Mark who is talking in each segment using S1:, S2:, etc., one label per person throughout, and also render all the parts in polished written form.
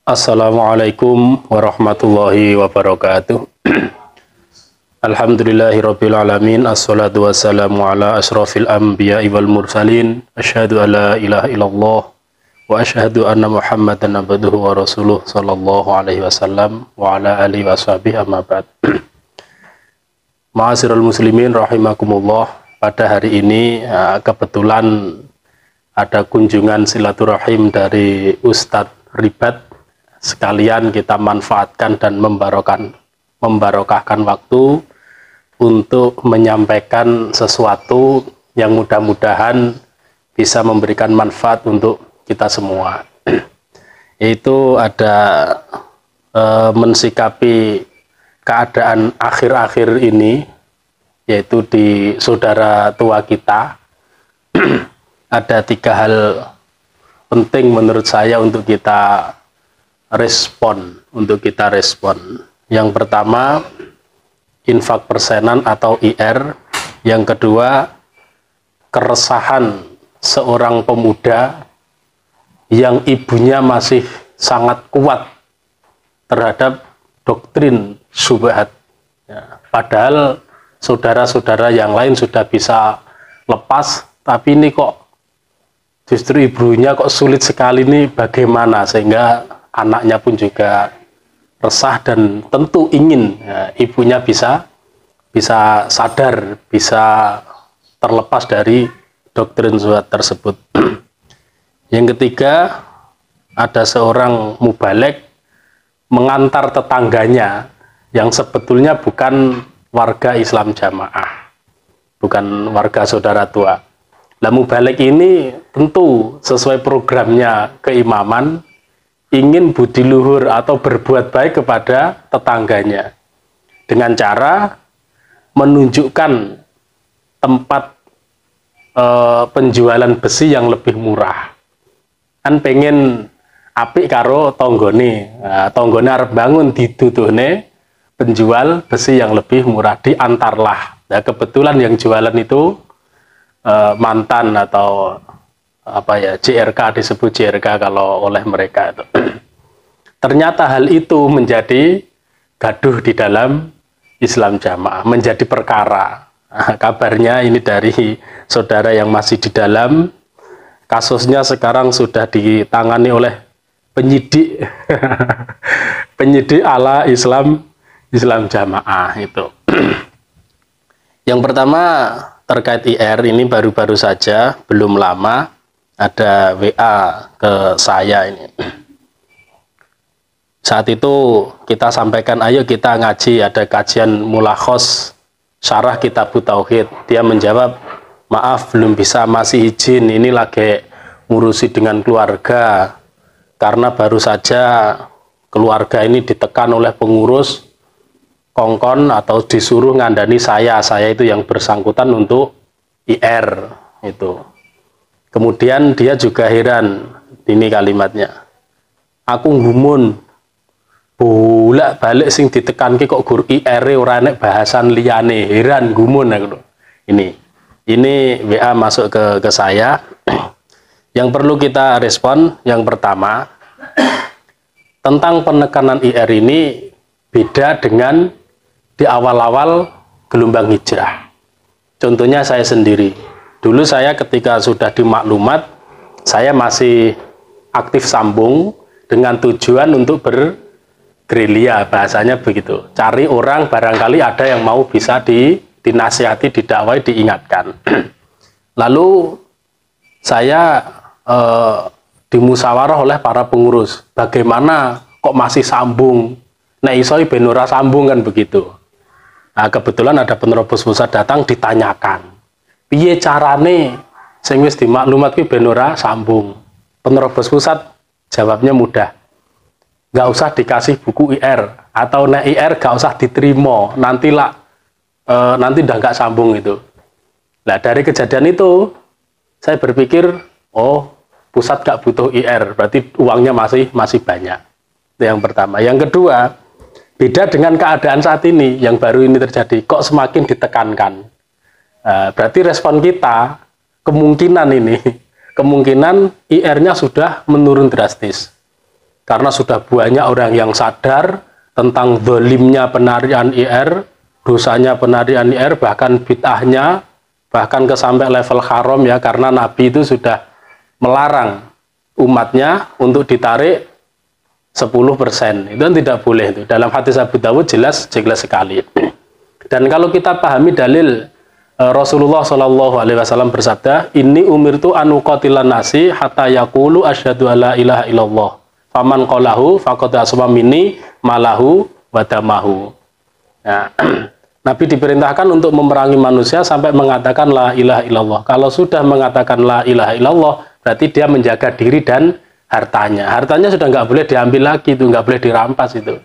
S1: Assalamualaikum warahmatullahi wabarakatuh. Alhamdulillahirabbil alamin, assalatu wassalamu ala asyrafil anbiya'i wal mursalin. Asyhadu an la ilaha illallah wa asyhadu anna Muhammadan abduhu wa rasuluh sallallahu alaihi wasallam wa ala alihi washabihi amma ba'd. Ma'asyiral muslimin rahimakumullah. Pada hari ini kebetulan ada kunjungan silaturahim dari Ustadz Ribat. Sekalian kita manfaatkan dan membarokahkan waktu untuk menyampaikan sesuatu yang mudah-mudahan bisa memberikan manfaat untuk kita semua. Yaitu ada mensikapi keadaan akhir-akhir ini, yaitu di saudara tua kita. Ada 3 hal penting menurut saya untuk kita respon. Yang pertama, infak persenan atau IR. Yang kedua, keresahan seorang pemuda yang ibunya masih sangat kuat terhadap doktrin syubhat. Padahal saudara-saudara yang lain sudah bisa lepas, tapi ini kok justru ibunya kok sulit sekali, ini bagaimana, sehingga anaknya pun juga resah dan tentu ingin ibunya bisa sadar, bisa terlepas dari doktrin syubhat tersebut. Yang ketiga, ada seorang mubalek mengantar tetangganya yang sebetulnya bukan warga Islam jamaah, bukan warga saudara tua. Lah mubalek ini tentu sesuai programnya keimaman, ingin budi luhur atau berbuat baik kepada tetangganya dengan cara menunjukkan tempat penjualan besi yang lebih murah. Kan pengen apik karo tonggone, tonggone arep bangun dituduhne penjual besi yang lebih murah, diantarlah. Nah, kebetulan yang jualan itu mantan atau JRK, disebut JRK kalau oleh mereka itu. Ternyata hal itu menjadi gaduh di dalam Islam jamaah, menjadi perkara. Kabarnya ini dari saudara yang masih di dalam, kasusnya sekarang sudah ditangani oleh penyidik penyidik ala Islam jamaah itu. Yang pertama terkait IR ini baru-baru saja, belum lama ada WA ke saya ini. Saat itu kita sampaikan, ayo kita ngaji, ada kajian mulakhos syarah Kitabut Tauhid. Dia menjawab, maaf belum bisa, masih izin, ini lagi ngurusi dengan keluarga, karena baru saja keluarga ini ditekan oleh pengurus kongkon atau disuruh ngandani saya itu yang bersangkutan untuk IR itu. Kemudian dia juga heran, ini kalimatnya, aku ngumun bolak balik sing ditekanke kok gur IR ora nek bahasan liyane, heran gumun aku. Ini WA masuk ke saya. Yang perlu kita respon, yang pertama, tentang penekanan IR ini beda dengan di awal-awal gelombang hijrah. Contohnya saya sendiri. Dulu saya ketika sudah di maklumat, saya masih aktif sambung dengan tujuan untuk bergerilya, bahasanya begitu. Cari orang, barangkali ada yang mau bisa dinasihati, didakwai, diingatkan. Lalu saya dimusyawarah oleh para pengurus, bagaimana kok masih sambung? Nah isoi benora sambung kan begitu. Nah, kebetulan ada penerobos pusat datang, ditanyakan, piye carane sing wis dimaklumat ki ben ora sambung. Penerobos pusat jawabnya mudah, nggak usah dikasih buku IR, atau nek IR nggak usah diterima, nanti udah nggak sambung itu. Nah dari kejadian itu saya berpikir, oh pusat nggak butuh IR, berarti uangnya masih banyak. Itu yang pertama. Yang kedua, beda dengan keadaan saat ini yang baru ini terjadi, kok semakin ditekankan. Berarti respon kita kemungkinan IR-nya sudah menurun drastis. karena sudah banyak orang yang sadar tentang zalimnya penarian IR, dosanya penarian IR, bahkan bid'ahnya, bahkan ke sampai level haram ya, karena Nabi itu sudah melarang umatnya untuk ditarik 10%. Itu kan tidak boleh itu. Dalam hadis Abu Dawud jelas sekali. Dan kalau kita pahami dalil Rasulullah Shallallahu Alaihi Wasallam bersabda, ini umirtu anu qatilan nasi hatta yaqulu asyhadu alla ilaha illallah. Faman qalahu faqad asma minni malahu wadamahu. Nah, Nabi diperintahkan untuk memerangi manusia sampai mengatakan la ilaha illallah. Kalau sudah mengatakan la ilaha illallah, berarti dia menjaga diri dan hartanya. Hartanya sudah nggak boleh diambil lagi, itu nggak boleh dirampas itu.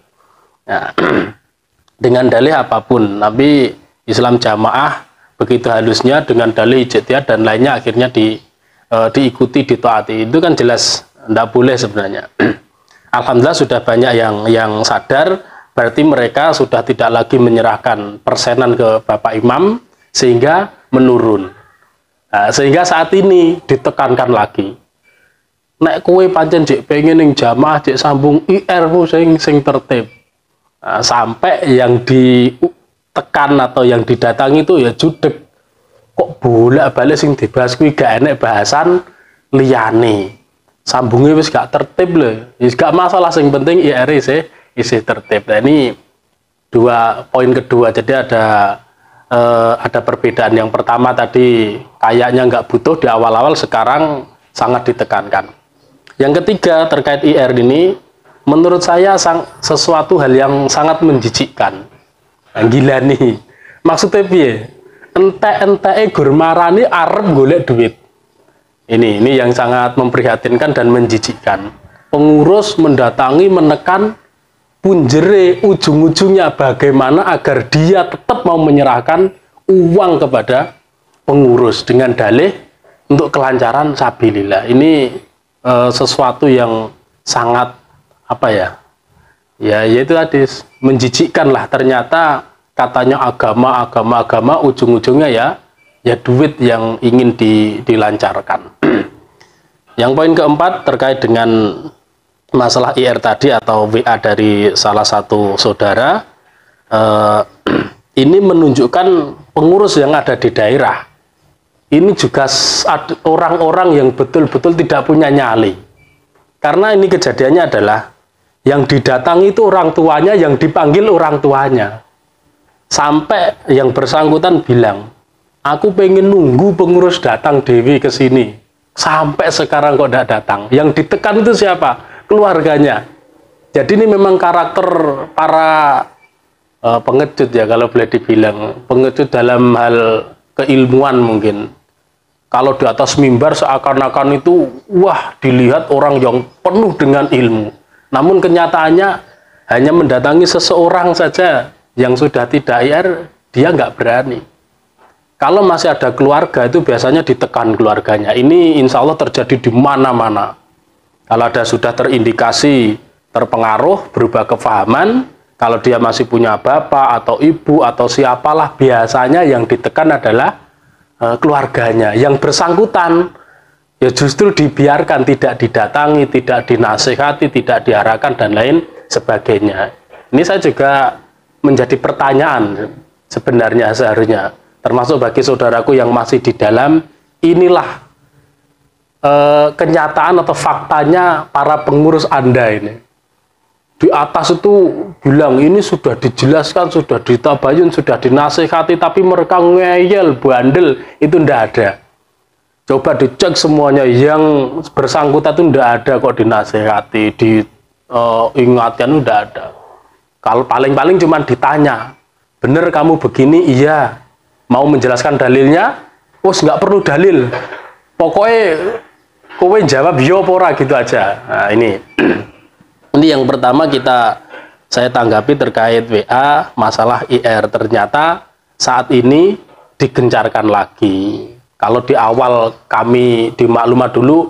S1: Nah, dengan dalih apapun, Nabi Islam jamaah begitu halusnya dengan dalih ijtihad dan lainnya akhirnya diikuti, ditaati. Itu kan jelas tidak boleh sebenarnya. Alhamdulillah sudah banyak yang sadar, berarti mereka sudah tidak lagi menyerahkan persenan ke Bapak Imam sehingga menurun. Nah, sehingga saat ini ditekankan lagi. Nek kowe pancen jek pengen ning jamaah jek sambung IR sing tertib. Nah, sampai yang ditekan atau yang didatangi itu ya judeg. Kok bolak-balik sing dibahas kuwi gak enek bahasan liyane. Sambungnya wis gak tertib lho. Wis gak masalah, sing penting IR isih tertib. Nah, ini poin kedua. Jadi ada perbedaan. Yang pertama tadi kayaknya nggak butuh di awal-awal, sekarang sangat ditekankan. Yang ketiga terkait IR ini, menurut saya sesuatu hal yang sangat menjijikkan. Nah, gila nih. Maksudnya piye? Ente-ente gurmarani arep golek duit. Ini yang sangat memprihatinkan dan menjijikkan. Pengurus mendatangi, menekan, punjere ujung-ujungnya bagaimana agar dia tetap mau menyerahkan uang kepada pengurus dengan dalih untuk kelancaran sabilillah. Ini sesuatu yang sangat apa ya? Ya yaitu tadi menjijikkan lah. Ternyata katanya agama ujung-ujungnya ya duit yang ingin dilancarkan. Yang poin keempat terkait dengan masalah IR tadi atau WA dari salah satu saudara, ini menunjukkan pengurus yang ada di daerah ini juga orang-orang yang betul-betul tidak punya nyali. Karena ini kejadiannya adalah yang didatangi itu orang tuanya, yang dipanggil orang tuanya. Sampai yang bersangkutan bilang, aku pengen nunggu pengurus datang dewi ke sini. Sampai sekarang kok tidak datang. Yang ditekan itu siapa? Keluarganya. Jadi ini memang karakter para pengecut ya, kalau boleh dibilang. Pengecut dalam hal keilmuan mungkin. Kalau di atas mimbar seakan-akan itu, wah, dilihat orang yang penuh dengan ilmu. Namun kenyataannya hanya mendatangi seseorang saja yang sudah tidak IR, dia nggak berani. Kalau masih ada keluarga itu biasanya ditekan keluarganya. Ini insya Allah terjadi di mana-mana. Kalau ada sudah terindikasi terpengaruh, berubah kefahaman, kalau dia masih punya bapak atau ibu atau siapalah, biasanya yang ditekan adalah keluarganya. Yang bersangkutan ya justru dibiarkan, tidak didatangi, tidak dinasihati, tidak diarahkan dan lain sebagainya. Ini saya juga menjadi pertanyaan sebenarnya seharusnya, termasuk bagi saudaraku yang masih di dalam, inilah kenyataan atau faktanya para pengurus Anda ini. Di atas itu bilang ini sudah dijelaskan, sudah ditabayun, sudah dinasihati, tapi mereka ngeyel, bandel, itu ndak ada. Coba dicek semuanya, yang bersangkutan itu ndak ada kok dinasihati, diingatkan, ndak ada. Kalau paling-paling cuma ditanya, bener kamu begini? Iya. Mau menjelaskan dalilnya? Nggak perlu dalil. Pokoknya kowe jawab yo pora gitu aja. Nah, ini yang pertama saya tanggapi terkait WA masalah IR. Ternyata saat ini digencarkan lagi. Kalau di awal kami di maklumat dulu,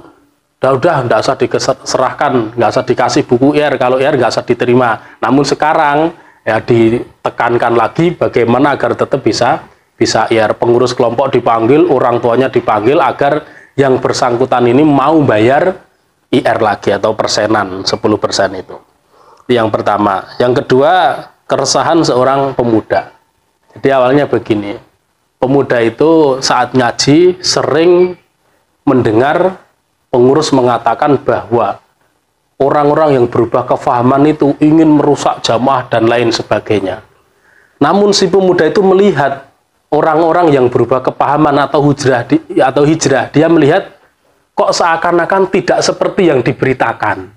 S1: udah nggak usah diserahkan, nggak usah dikasih buku IR, kalau IR nggak usah diterima. Namun sekarang ya ditekankan lagi bagaimana agar tetap bisa IR. Pengurus kelompok dipanggil, orang tuanya dipanggil agar yang bersangkutan ini mau bayar IR lagi atau persenan 10% itu. Yang pertama. Yang kedua, keresahan seorang pemuda. Jadi awalnya begini, pemuda itu saat ngaji sering mendengar pengurus mengatakan bahwa orang-orang yang berubah kefahaman itu ingin merusak jamaah dan lain sebagainya. Namun si pemuda itu melihat orang-orang yang berubah kepahaman atau hijrah, dia melihat kok seakan-akan tidak seperti yang diberitakan.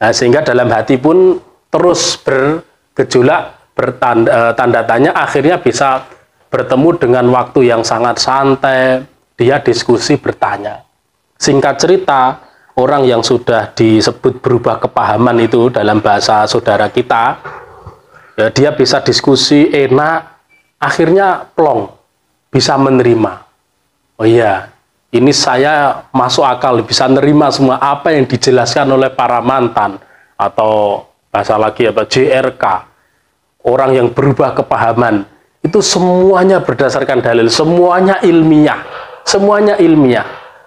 S1: Nah, sehingga dalam hati pun terus bergejolak, tanda tanya, akhirnya bisa bertemu dengan waktu yang sangat santai, dia diskusi bertanya. Singkat cerita, orang yang sudah disebut berubah kepahaman itu dalam bahasa saudara kita, ya, dia bisa diskusi enak, akhirnya plong, bisa menerima. Oh iya, ini saya masuk akal, bisa nerima semua apa yang dijelaskan oleh para mantan, atau bahasa lagi apa, JRK, orang yang berubah kepahaman, itu semuanya berdasarkan dalil, semuanya ilmiah.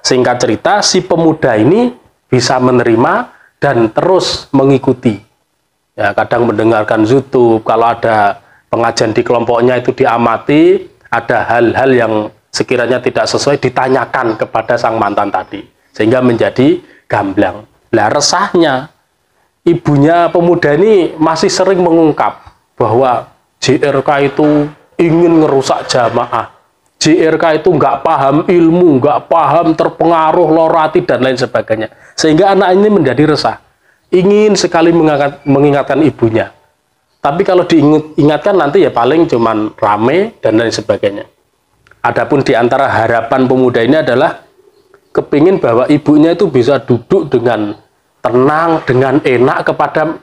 S1: Singkat cerita, si pemuda ini bisa menerima dan terus mengikuti. Ya, kadang mendengarkan YouTube, kalau ada pengajian di kelompoknya itu diamati, ada hal-hal yang sekiranya tidak sesuai ditanyakan kepada sang mantan tadi, sehingga menjadi gamblang. Lah resahnya, ibunya pemuda ini masih sering mengungkap bahwa JRK itu ingin ngerusak jamaah, JRK itu nggak paham ilmu, nggak paham, terpengaruh lorati dan lain sebagainya, sehingga anak ini menjadi resah, ingin sekali mengingatkan ibunya, tapi kalau diingatkan nanti ya paling cuman rame dan lain sebagainya. Adapun di antara harapan pemuda ini adalah kepingin bahwa ibunya itu bisa duduk dengan tenang, dengan enak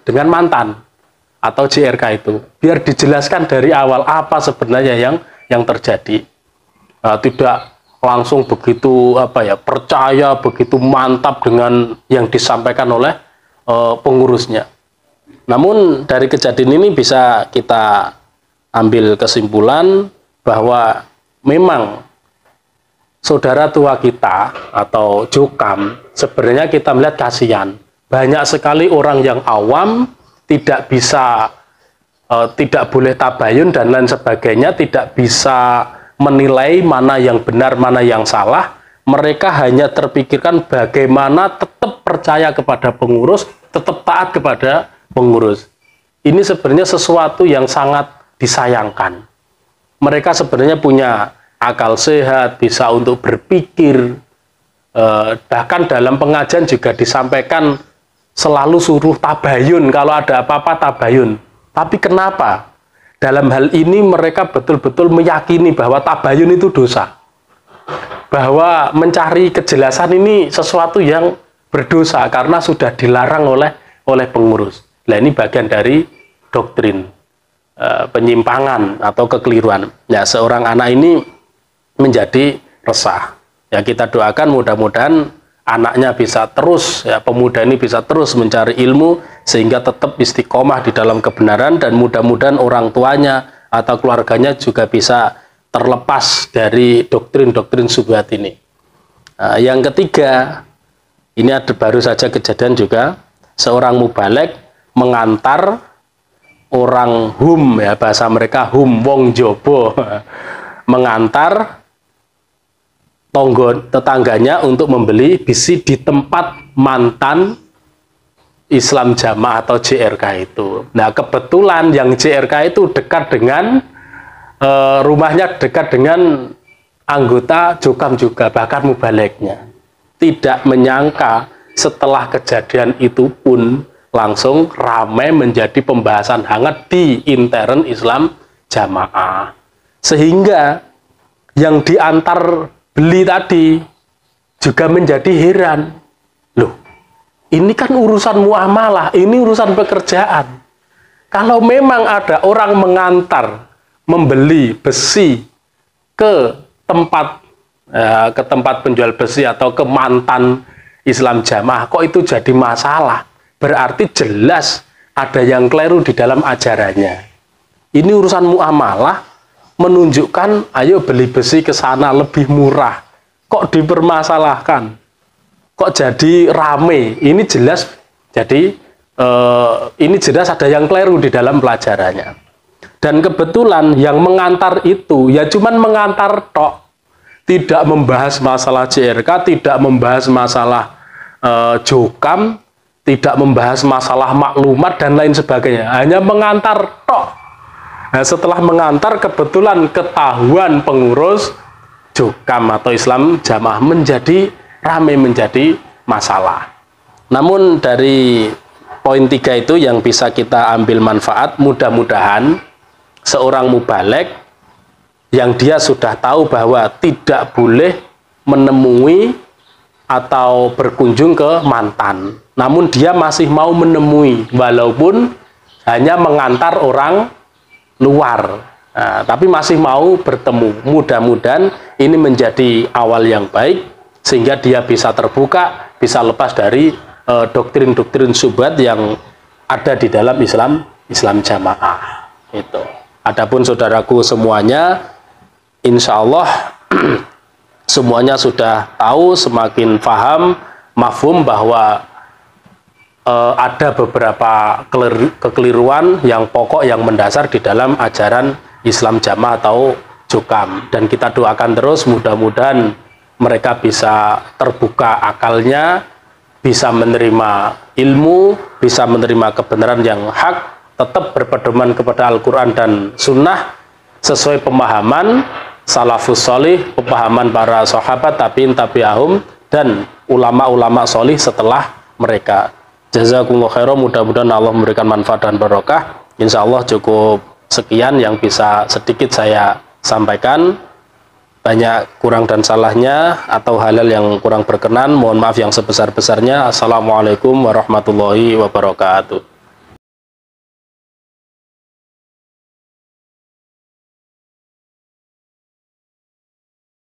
S1: dengan mantan atau JRK itu, biar dijelaskan dari awal apa sebenarnya yang terjadi. Tidak langsung begitu percaya, begitu mantap dengan yang disampaikan oleh pengurusnya. Namun dari kejadian ini bisa kita ambil kesimpulan bahwa memang saudara tua kita atau jokam, sebenarnya kita melihat kasihan. Banyak sekali orang yang awam, tidak bisa, tidak boleh tabayun dan lain sebagainya, tidak bisa menilai mana yang benar, mana yang salah. Mereka hanya terpikirkan bagaimana tetap percaya kepada pengurus, tetap taat kepada pengurus. Ini sebenarnya sesuatu yang sangat disayangkan. Mereka sebenarnya punya akal sehat, bisa untuk berpikir, bahkan dalam pengajian juga disampaikan selalu suruh tabayun, kalau ada apa-apa tabayun. Tapi kenapa dalam hal ini mereka betul-betul meyakini bahwa tabayun itu dosa, bahwa mencari kejelasan ini sesuatu yang berdosa karena sudah dilarang oleh pengurus. Nah, ini bagian dari doktrin penyimpangan atau kekeliruan. Ya, seorang anak ini menjadi resah. Ya, kita doakan mudah-mudahan anaknya bisa terus, ya, pemuda ini bisa terus mencari ilmu sehingga tetap istiqomah di dalam kebenaran, dan mudah-mudahan orang tuanya atau keluarganya juga bisa terlepas dari doktrin-doktrin syubhat ini. Nah, yang ketiga, ini ada baru saja kejadian juga, seorang mubalek mengantar orang ya bahasa mereka wong jobo, mengantar tetangganya untuk membeli bisi di tempat mantan Islam Jamaah atau JRK itu. Nah, kebetulan yang JRK itu dekat dengan rumahnya dekat dengan anggota jokam juga, bahkan mubaleknya. Tidak menyangka setelah kejadian itu pun langsung ramai menjadi pembahasan hangat di intern Islam Jamaah. Sehingga yang diantar beli tadi juga menjadi heran. Loh, ini kan urusan muamalah, ini urusan pekerjaan. Kalau memang ada orang mengantar membeli besi ke tempat penjual besi atau ke mantan Islam Jamaah, kok itu jadi masalah? Berarti jelas ada yang keliru di dalam ajarannya. Ini urusan muamalah, menunjukkan ayo beli besi ke sana lebih murah. Kok dipermasalahkan? kok jadi rame? Ini jelas jadi ini jelas ada yang keliru di dalam pelajarannya. Dan kebetulan yang mengantar itu ya cuman mengantar tok, tidak membahas masalah JRK, tidak membahas masalah jokam, tidak membahas masalah maklumat dan lain sebagainya, hanya mengantar tok. Nah, setelah mengantar kebetulan ketahuan pengurus jokam atau Islam Jamaah menjadi ramai, menjadi masalah. Namun dari poin 3 itu yang bisa kita ambil manfaat, mudah-mudahan seorang mubalek yang dia sudah tahu bahwa tidak boleh menemui atau berkunjung ke mantan, namun dia masih mau menemui walaupun hanya mengantar orang luar, nah, tapi masih mau bertemu. Mudah-mudahan ini menjadi awal yang baik sehingga dia bisa terbuka, bisa lepas dari doktrin-doktrin syubhat yang ada di dalam Islam Jamaah. Itu. Adapun saudaraku semuanya, insya Allah semuanya sudah tahu, semakin paham, mafhum bahwa ada beberapa kekeliruan yang pokok, yang mendasar di dalam ajaran Islam Jamaah atau jokam. Dan kita doakan terus mudah-mudahan mereka bisa terbuka akalnya, bisa menerima ilmu, bisa menerima kebenaran yang hak, tetap berpedoman kepada Al-Quran dan Sunnah sesuai pemahaman salafus solih, pemahaman para sahabat, tabi'in, tabi'ahum, dan ulama-ulama solih setelah mereka. Jazakumullah khairan, mudah-mudahan Allah memberikan manfaat dan barokah. Insya Allah cukup sekian yang bisa sedikit saya sampaikan. Banyak kurang dan salahnya atau hal-hal yang kurang berkenan, mohon maaf yang sebesar-besarnya. Assalamualaikum warahmatullahi wabarakatuh.